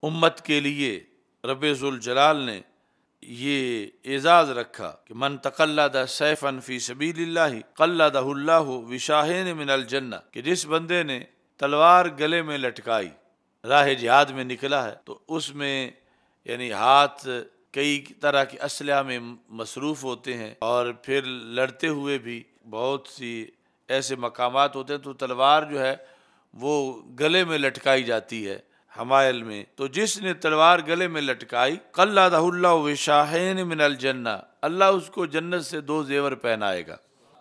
امت کے لیے رب ذوالجلال نے یہ اعزاز رکھا کہ من تقلد سیفا فی سبیل اللہ قلدہ اللہ وشاہین من الجنہ، کہ جس بندے نے تلوار گلے میں لٹکائی، راہ جہاد میں نکلا ہے، تو اس میں یعنی ہاتھ کئی طرح کے اسلحہ میں مصروف ہوتے ہیں، اور پھر لڑتے ہوئے بھی بہت سی ایسے مقامات ہوتے ہیں تو تلوار جو ہے وہ گلے میں لٹکائی جاتی ہے حمائل میں، تو جس نے تلوار گلے میں لٹکائی قلدہ اللہ وشاہین من الجنہ، اللہ اس کو جنت سے 2 زیور پہنائے گا۔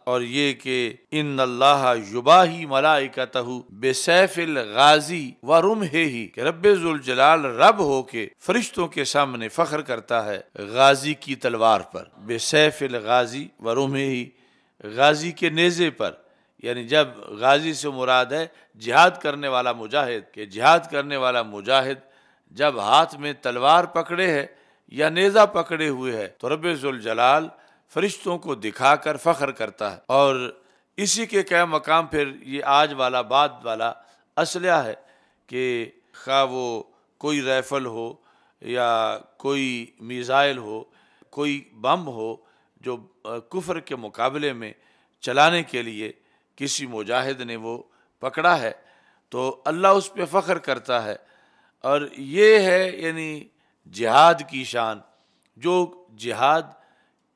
اور یہ کہ ان اللہ یباہی ملائکتہ بسیف الغازی ورمحہ، کہ رب ذوالجلال رب ہو کے فرشتوں کے سامنے فخر کرتا ہے غازی کی تلوار پر، بسیف الغازی ورمحہ، غازی کے نیزے پر، یعنی جب غازی سے مراد ہے جہاد کرنے والا مجاہد، کہ جہاد کرنے والا مجاہد جب ہاتھ میں تلوار پکڑے ہے یا نیزہ پکڑے ہوئے ہے تو رب ذوالجلال فرشتوں کو دکھا کر فخر کرتا ہے۔ اور اسی کے قائم مقام پھر یہ آج والا بعد والا اسلحہ ہے کہ خواہ وہ کوئی رائفل ہو یا کوئی میزائل ہو، کوئی بم ہو جو کفر کے مقابلے میں چلانے کے لیے کسی مجاہد نے وہ پکڑا ہے تو اللہ اس پہ فخر کرتا ہے۔ اور یہ ہے یعنی جہاد کی شان، جو جہاد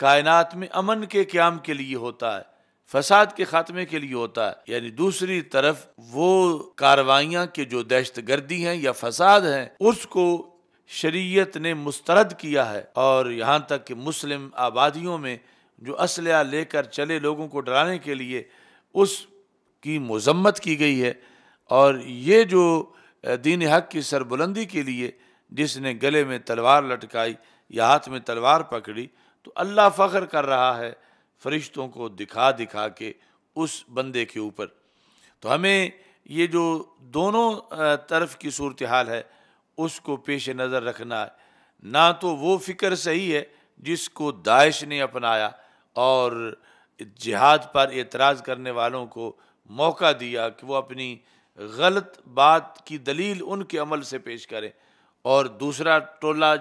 کائنات میں امن کے قیام کے لیے ہوتا ہے، فساد کے خاتمے کے لیے ہوتا ہے، یعنی دوسری طرف وہ کاروائیاں کہ جو دہشت گردی ہیں یا فساد ہیں اس کو شریعت نے مسترد کیا ہے، اور یہاں تک کہ مسلم آبادیوں میں جو اسلحہ لے کر چلے لوگوں کو ڈرانے کے لیے اس کی مذمت کی گئی ہے۔ اور یہ جو دین حق کی سربلندی کے لیے جس نے گلے میں تلوار لٹکائی یا ہاتھ میں تلوار پکڑی، تو اللہ فخر کر رہا ہے فرشتوں کو دکھا دکھا کے اس بندے کے اوپر۔ تو ہمیں یہ جو دونوں طرف کی صورتحال ہے اس کو پیش نظر رکھنا ہے، نہ تو وہ فکر صحیح ہے جس کو داعش نے اپنایا اور جہاد پر اعتراض کرنے والوں کو موقع دیا کہ وہ اپنی غلط بات کی دلیل ان کے عمل سے پیش کریں، اور دوسرا ٹولہ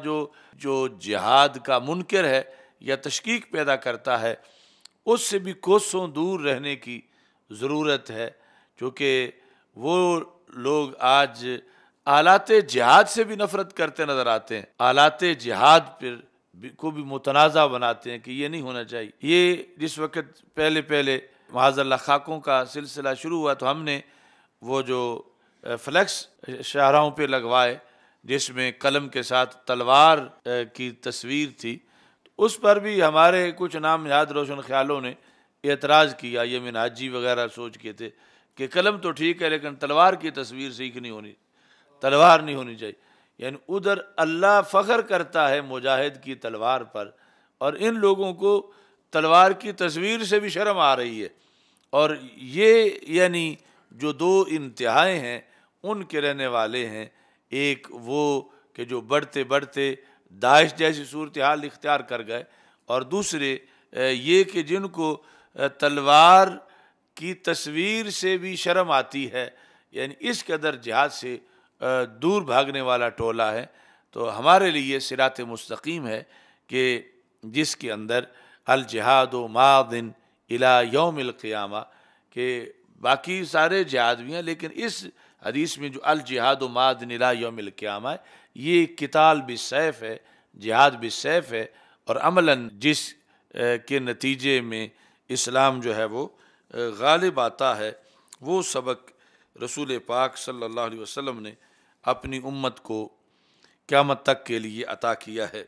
جو جہاد کا منکر ہے یا تشکیک پیدا کرتا ہے اس سے بھی کوسوں دور رہنے کی ضرورت ہے، کیونکہ وہ لوگ آج آلات جہاد سے بھی نفرت کرتے نظر آتے ہیں، آلات جہاد پر کو بھی متنازع بناتے ہیں کہ یہ نہیں ہونا چاہیے۔ یہ جس وقت پہلے معاذ اللہ خاکوں کا سلسلہ شروع ہوا تو ہم نے وہ جو فلیکس شاہراہوں پہ لگوائے جس میں قلم کے ساتھ تلوار کی تصویر تھی، اس پر بھی ہمارے کچھ نام نہاد روشن خیالوں نے اعتراض کیا، یہ منہاجی وغیرہ سوچ کے تھے کہ قلم تو ٹھیک ہے لیکن تلوار کی تصویر سیکھ نہیں ہونی، تلوار نہیں ہونی چاہیے۔ یعنی ادھر اللہ فخر کرتا ہے مجاہد کی تلوار پر، اور ان لوگوں کو تلوار کی تصویر سے بھی شرم آ رہی ہے۔ اور یہ یعنی جو 2 انتہائیں ہیں ان کے رہنے والے ہیں، ایک وہ کہ جو بڑھتے بڑھتے داعش جیسی صورتحال اختیار کر گئے، اور دوسرے یہ کہ جن کو تلوار کی تصویر سے بھی شرم آتی ہے، یعنی اس قدر جہاد سے دور بھاگنے والا ٹولہ ہے۔ تو ہمارے لیے صراط مستقیم ہے کہ جس کے اندر الجہاد ماض الی یوم القیامہ، کہ باقی سارے جہاد بھی ہیں لیکن اس حدیث میں جو الجہاد ماض الی یوم القیامہ ہے یہ قتال بالسیف ہے، جہاد بالسیف ہے، اور عملاً جس کے نتیجے میں اسلام جو ہے وہ غالب آتا ہے، وہ سبق رسول پاک صلی اللہ علیہ وسلم نے اپنی امت کو قیامت تک کے لیے عطا کیا ہے۔